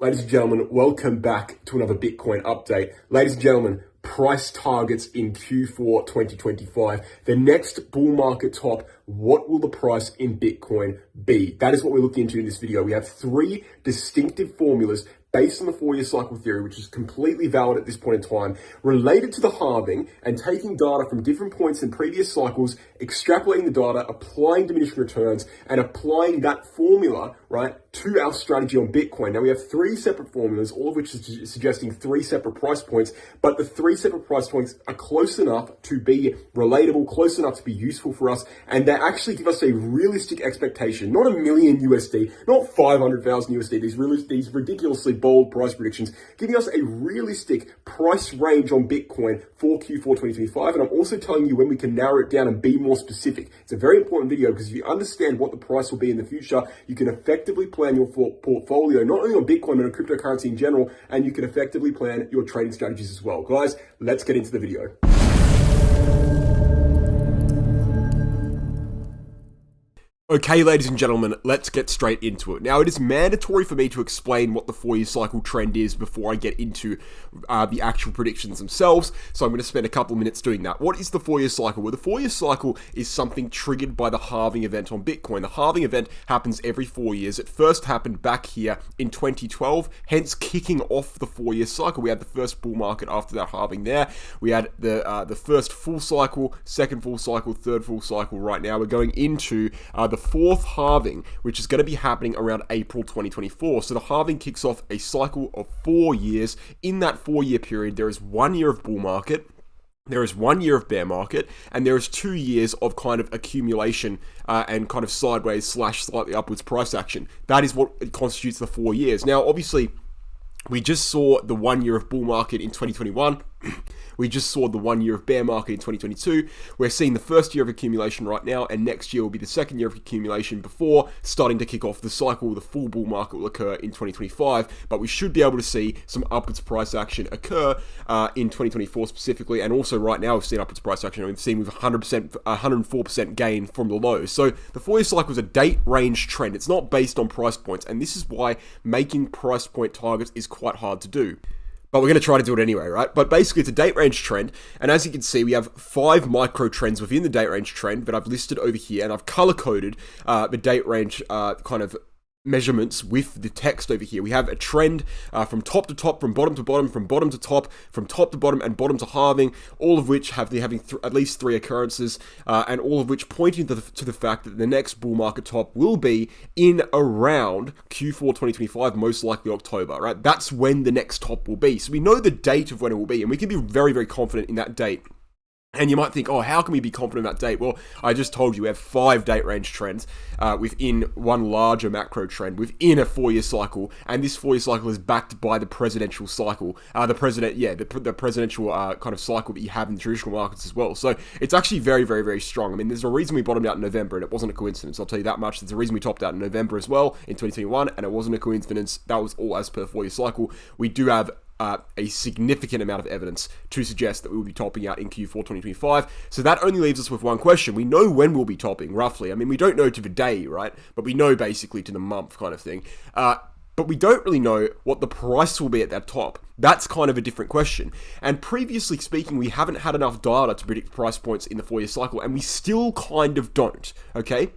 Ladies and gentlemen, welcome back to another Bitcoin update. Ladies and gentlemen, price targets in Q4 2025. The next bull market top, what will the price in Bitcoin be? That is what we're looking into in this video. We have three distinctive formulas based on the 4-year cycle theory, which is completely valid at this point in time, related to the halving and taking data from different points in previous cycles, extrapolating the data, applying diminishing returns, and applying that formula, right, to our strategy on Bitcoin. Now, we have three separate formulas, all of which is suggesting three separate price points, but the three separate price points are close enough to be relatable, close enough to be useful for us, and they actually give us a realistic expectation, not $1 million USD, not 500,000 USD, these ridiculously bold price predictions, giving us a realistic price range on Bitcoin for Q4 2025. And I'm also telling you when we can narrow it down and be more specific. It's a very important video because if you understand what the price will be in the future, you can effectively plan your portfolio, not only on Bitcoin, but on cryptocurrency in general, and you can effectively plan your trading strategies as well. Guys, let's get into the video. Okay, ladies and gentlemen, let's get straight into it. Now, it is mandatory for me to explain what the 4-year cycle trend is before I get into the actual predictions themselves, so I'm going to spend a couple of minutes doing that. What is the 4-year cycle? Well, the 4-year cycle is something triggered by the halving event on Bitcoin. The halving event happens every 4 years. It first happened back here in 2012, hence kicking off the 4-year cycle. We had the first bull market after that halving there. We had the first full cycle, second full cycle, third full cycle. Right now, we're going into the fourth halving, which is going to be happening around April 2024. So the halving kicks off a cycle of 4 years. In that 4-year period, there is 1 year of bull market, there is 1 year of bear market, and there is 2 years of kind of accumulation and kind of sideways / slightly upwards price action. That is what constitutes the 4 years. Now, obviously, we just saw the 1 year of bull market in 2021. We just saw the 1 year of bear market in 2022. We're seeing the first year of accumulation right now, and next year will be the second year of accumulation before starting to kick off the cycle. The full bull market will occur in 2025, but we should be able to see some upwards price action occur in 2024 specifically, and also right now we've seen upwards price action. We've seen with 104% gain from the lows. So the 4-year cycle is a date range trend. It's not based on price points, and this is why making price point targets is quite hard to do. But we're going to try to do it anyway, right? But basically, it's a date range trend. And as you can see, we have 5 micro trends within the date range trend that I've listed over here. And I've color-coded the date range kind of measurements with the text over here. We have a trend from top to top, from bottom to bottom, from bottom to top, from top to bottom, and bottom to halving, all of which having at least 3 occurrences, and all of which pointing to the fact that the next bull market top will be in around Q4 2025, most likely October, right? That's when the next top will be. So we know the date of when it will be, and we can be very, very confident in that date. And you might think, oh, how can we be confident about date? Well, I just told you we have 5 date range trends within one larger macro trend within a 4-year cycle, and this 4-year cycle is backed by the presidential cycle, the presidential kind of cycle that you have in the traditional markets as well. So it's actually very, very, very strong. I mean, there's a reason we bottomed out in November, and it wasn't a coincidence. I'll tell you that much. There's a reason we topped out in November as well in 2021, and it wasn't a coincidence. That was all as per the 4-year cycle. We do have a significant amount of evidence to suggest that we will be topping out in Q4 2025. So that only leaves us with one question. We know when we'll be topping, roughly. I mean, we don't know to the day, right? But we know basically to the month kind of thing. But we don't really know what the price will be at that top. That's kind of a different question. And previously speaking, we haven't had enough data to predict price points in the 4-year cycle, and we still kind of don't, okay?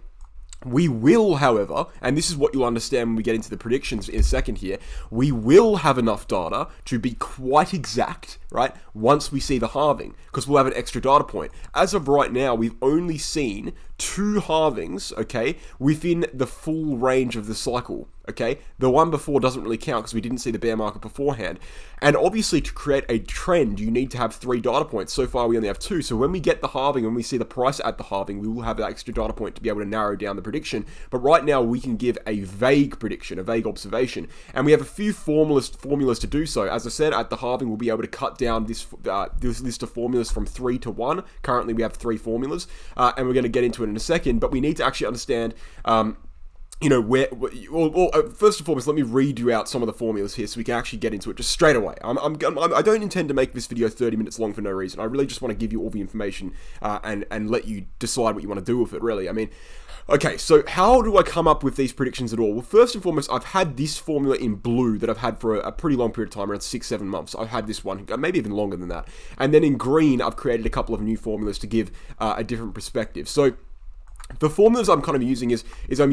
We will, however, and this is what you'll understand when we get into the predictions in a second here, we will have enough data to be quite exact, right, once we see the halving, because we'll have an extra data point. As of right now, we've only seen 2 halvings, okay, within the full range of the cycle, okay? The one before doesn't really count because we didn't see the bear market beforehand. And obviously, to create a trend, you need to have 3 data points. So far, we only have 2. So when we get the halving, when we see the price at the halving, we will have that extra data point to be able to narrow down the prediction. But right now, we can give a vague prediction, a vague observation. And we have a few formulas to do so. As I said, at the halving, we'll be able to cut down this list of formulas from 3 to 1. Currently, we have 3 formulas, and we're going to get into it in a second. But we need to actually understand you know, first and foremost, let me read you out some of the formulas here so we can actually get into it just straight away. I don't intend to make this video 30 minutes long for no reason. I really just want to give you all the information and let you decide what you want to do with it, really. I mean, okay, so how do I come up with these predictions at all? Well, first and foremost, I've had this formula in blue that I've had for a pretty long period of time, around 6-7 months. I've had this one, maybe even longer than that. And then in green, I've created a couple of new formulas to give a different perspective. So the formulas I'm kind of using is I'm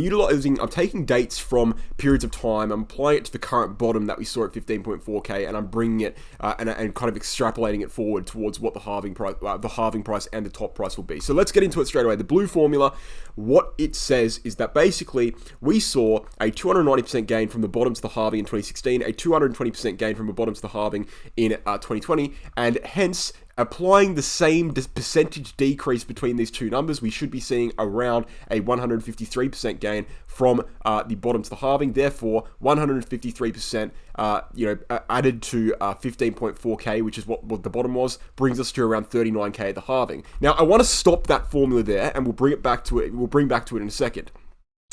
taking dates from periods of time, I'm applying it to the current bottom that we saw at 15.4k, and I'm bringing it and kind of extrapolating it forward towards what the halving price and the top price will be. So let's get into it straight away. The blue formula, what it says is that basically we saw a 290% gain from the bottom to the halving in 2016, a 220% gain from the bottom to the halving in 2020, and hence, applying the same percentage decrease between these two numbers, we should be seeing around a 153% gain from the bottom to the halving. Therefore, 153%, added to 15.4k, which is what the bottom was, brings us to around 39k at the halving. Now, I want to stop that formula there, and we'll bring back to it in a second.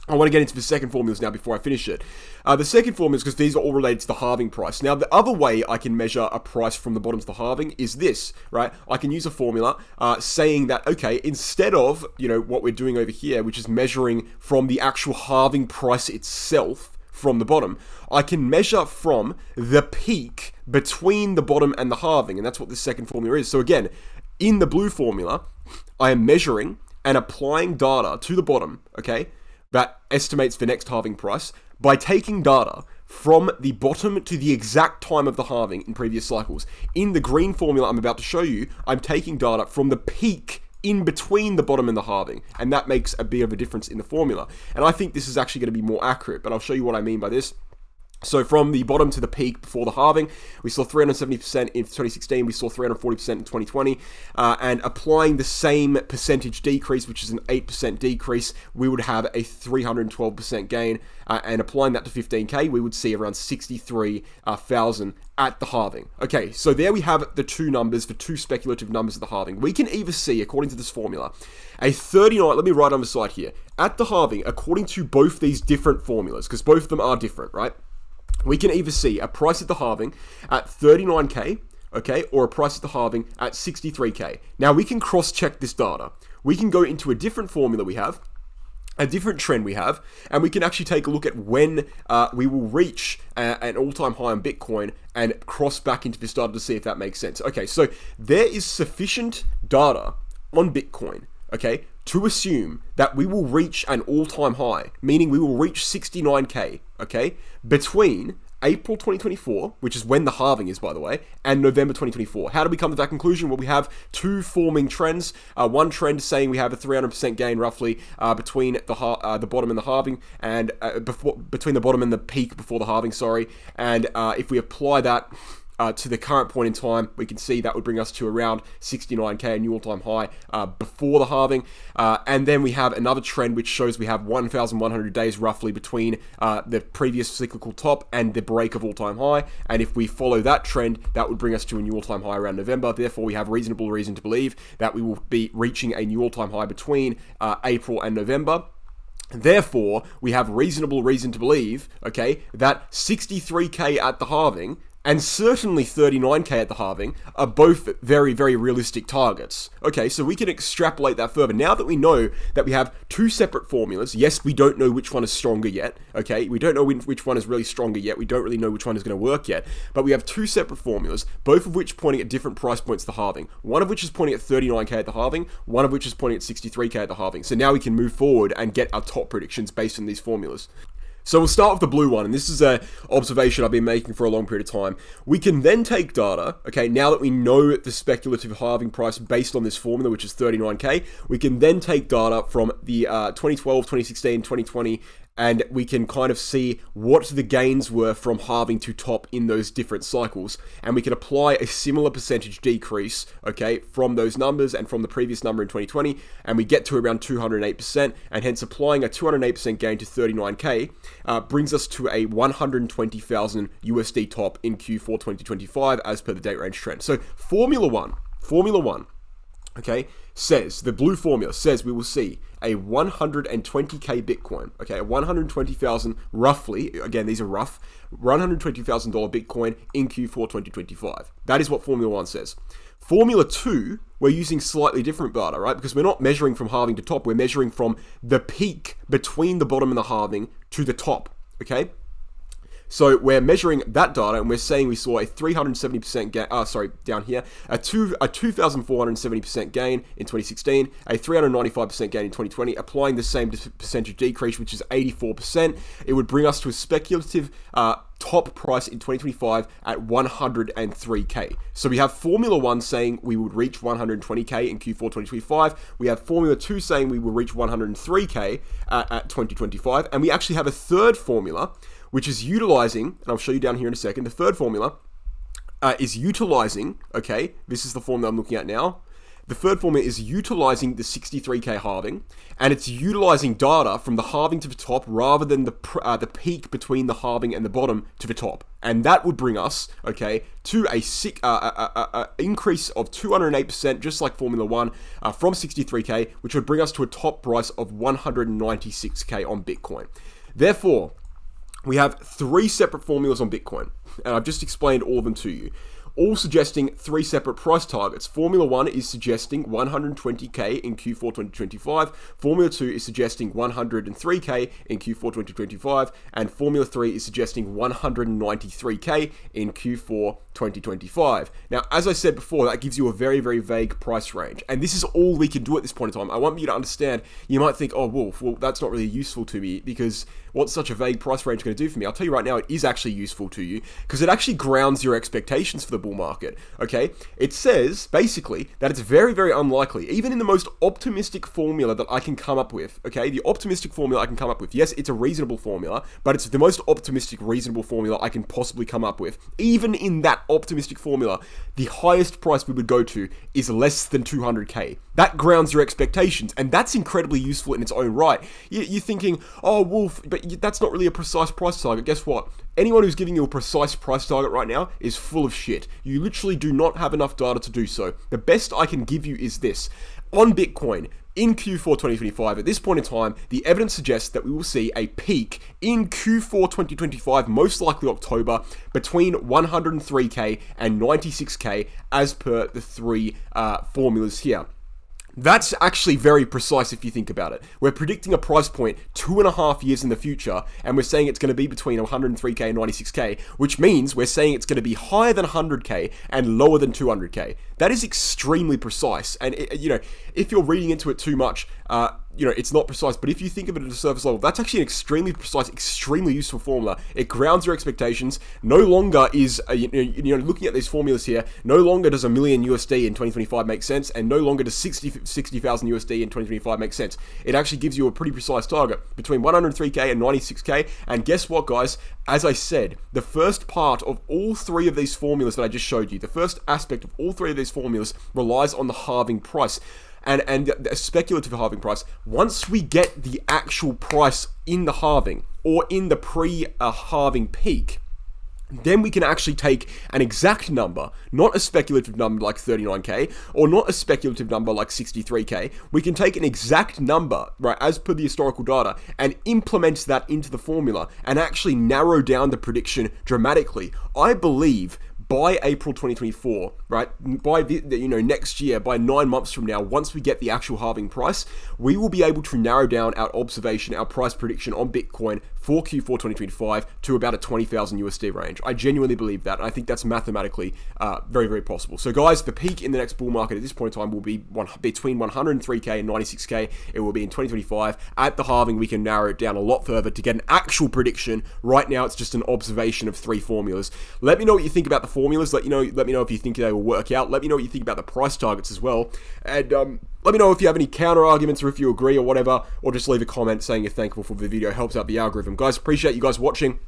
I want to get into the second formulas now before I finish it. The second formula is because these are all related to the halving price. Now, the other way I can measure a price from the bottom to the halving is this, right? I can use a formula saying that, okay, instead of, what we're doing over here, which is measuring from the actual halving price itself from the bottom, I can measure from the peak between the bottom and the halving, and that's what this second formula is. So again, in the blue formula, I am measuring and applying data to the bottom, okay, that estimates the next halving price by taking data from the bottom to the exact time of the halving in previous cycles. In the green formula I'm about to show you, I'm taking data from the peak in between the bottom and the halving, and that makes a bit of a difference in the formula. And I think this is actually going to be more accurate, but I'll show you what I mean by this. So from the bottom to the peak before the halving, we saw 370% in 2016, we saw 340% in 2020, and applying the same percentage decrease, which is an 8% decrease, we would have a 312% gain, and applying that to 15k, we would see around 63,000 at the halving. Okay, so there we have the two numbers, the two speculative numbers of the halving. We can either see, according to this formula, a 39, let me write on the side here, at the halving, according to both these different formulas, because both of them are different, right? We can either see a price at the halving at 39k, okay, or a price at the halving at 63k. Now, we can cross-check this data. We can go into a different formula we have, a different trend we have, and we can actually take a look at when we will reach an all-time high on Bitcoin and cross back into this data to see if that makes sense. Okay, so there is sufficient data on Bitcoin, okay, to assume that we will reach an all-time high, meaning we will reach 69k, okay, between April 2024, which is when the halving is, by the way, and November 2024. How do we come to that conclusion? Well, we have two forming trends. One trend saying we have a 300% gain roughly between the bottom and the halving, and between the bottom and the peak before the halving, sorry. And if we apply that to the current point in time, we can see that would bring us to around 69k, a new all-time high before the halving. And then we have another trend which shows we have 1,100 days roughly between the previous cyclical top and the break of all-time high. And if we follow that trend, that would bring us to a new all-time high around November. Therefore, we have reasonable reason to believe that we will be reaching a new all-time high between April and November. Therefore, we have reasonable reason to believe, okay, that 63k at the halving and certainly 39k at the halving are both very, very realistic targets. Okay, so we can extrapolate that further. Now that we know that we have two separate formulas, yes, we don't know which one is stronger yet, okay? We don't know which one is really stronger yet. We don't really know which one is going to work yet. But we have two separate formulas, both of which pointing at different price points at the halving. One of which is pointing at 39k at the halving, one of which is pointing at 63k at the halving. So now we can move forward and get our top predictions based on these formulas. So we'll start with the blue one, and this is an observation I've been making for a long period of time. We can then take data, okay, now that we know the speculative halving price based on this formula, which is 39k, we can then take data from the 2012, 2016, 2020, and we can kind of see what the gains were from halving to top in those different cycles. And we can apply a similar percentage decrease, okay, from those numbers and from the previous number in 2020, and we get to around 208%, and hence applying a 208% gain to 39k brings us to a 120,000 USD top in Q4 2025 as per the date range trend. So Formula 1, okay, says, the blue formula says we will see a 120k Bitcoin, okay, a 120,000 roughly, again, these are rough, $120,000 Bitcoin in Q4 2025. That is what Formula 1 says. Formula 2, we're using slightly different data, right? Because we're not measuring from halving to top, we're measuring from the peak between the bottom and the halving to the top, okay? So we're measuring that data, and we're saying we saw a 370% gain, down here, a 2,470% gain in 2016, a 395% gain in 2020, applying the same percentage decrease, which is 84%. It would bring us to a speculative top price in 2025 at 103k. So we have Formula 1 saying we would reach 120k in Q4 2025. We have Formula 2 saying we will reach 103k at 2025. And we actually have a third formula, which is utilizing, and I'll show you down here in a second, the third formula is utilizing, okay, this is the formula I'm looking at now. The third formula is utilizing the 63k halving, and it's utilizing data from the halving to the top rather than the peak between the halving and the bottom to the top. And that would bring us, okay, to a increase of 208%, just like Formula 1, from 63k, which would bring us to a top price of 196k on Bitcoin. Therefore, we have three separate formulas on Bitcoin, and I've just explained all of them to you, all suggesting three separate price targets. Formula 1 is suggesting 120k in Q4 2025, Formula 2 is suggesting 103k in Q4 2025, and Formula 3 is suggesting 193k in Q4 2025. Now, as I said before, that gives you a very, very vague price range, and this is all we can do at this point in time. I want you to understand, you might think, oh, Wolf, well, that's not really useful to me, because what's such a vague price range going to do for me? I'll tell you right now, it is actually useful to you, because it actually grounds your expectations for the bull market, okay? It says, basically, that it's very, very unlikely, even in the most optimistic formula that I can come up with, okay? The optimistic formula I can come up with, yes, it's a reasonable formula, but it's the most optimistic, reasonable formula I can possibly come up with. Even in that optimistic formula, the highest price we would go to is less than 200k. That grounds your expectations, and that's incredibly useful in its own right. You're thinking, oh, Wolf, but that's not really a precise price target. Guess what? Anyone who's giving you a precise price target right now is full of shit. You literally do not have enough data to do so. The best I can give you is this. On Bitcoin, in Q4 2025, at this point in time, the evidence suggests that we will see a peak in Q4 2025, most likely October, between 103k and 96k, as per the three formulas here. That's actually very precise if you think about it. We're predicting a price point 2.5 years in the future, and we're saying it's going to be between 103k and 96k, which means we're saying it's going to be higher than 100k and lower than 200k. That is extremely precise, and if you're reading into it too much, it's not precise, but if you think of it at a surface level, that's actually an extremely precise, extremely useful formula. It grounds your expectations. No longer is, looking at these formulas here, no longer does $1 million USD in 2025 make sense, and no longer does 60,000 USD in 2025 make sense. It actually gives you a pretty precise target between 103k and 96k, and guess what, guys? As I said, the first part of all three of these formulas that I just showed you, the first aspect of all three of these formulas relies on the halving price. And a speculative halving price. Once we get the actual price in the halving or in the pre-halving peak, then we can actually take an exact number, not a speculative number like 39k, or not a speculative number like 63k. We can take an exact number, right, as per the historical data, and implement that into the formula and actually narrow down the prediction dramatically. I believe by April 2024, right, by next year, by 9 months from now, once we get the actual halving price, we will be able to narrow down our observation, our price prediction on Bitcoin for Q4 2025 to about a 20,000 USD range. I genuinely believe that, and I think that's mathematically very, very possible. So guys, the peak in the next bull market at this point in time will be between 103k and 96k. It will be in 2025. At the halving, we can narrow it down a lot further to get an actual prediction. Right now, it's just an observation of three formulas. Let me know what you think about the formulas. Let me know if you think they will work out. Let me know what you think about the price targets as well. And let me know if you have any counter arguments or if you agree or whatever, or just leave a comment saying you're thankful for the video. It helps out the algorithm. Guys, appreciate you guys watching.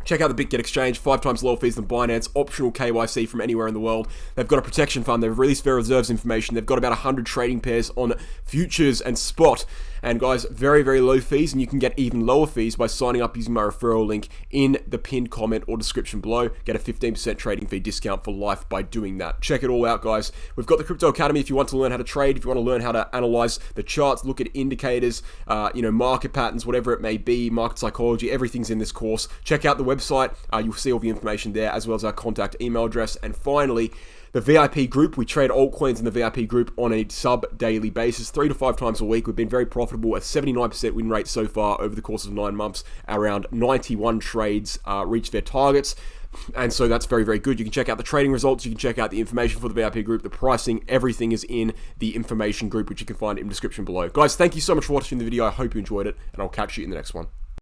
Check out the Bitget exchange, 5 times lower fees than Binance, optional KYC from anywhere in the world. They've got a protection fund, they've released fair reserves information, they've got about 100 trading pairs on futures and spot. And guys, very, very low fees, and you can get even lower fees by signing up using my referral link in the pinned comment or description below. Get a 15% trading fee discount for life by doing that. Check it all out, guys. We've got the Crypto Academy if you want to learn how to trade, if you want to learn how to analyze the charts, look at indicators, market patterns, whatever it may be, market psychology, everything's in this course. Check out the website. You'll see all the information there, as well as our contact email address. And finally, the VIP group, we trade altcoins in the VIP group on a sub-daily basis, 3 to 5 times a week. We've been very profitable, a 79% win rate so far over the course of 9 months. Around 91 trades reached their targets. And so that's very, very good. You can check out the trading results. You can check out the information for the VIP group, the pricing, everything is in the information group, which you can find in the description below. Guys, thank you so much for watching the video. I hope you enjoyed it, and I'll catch you in the next one.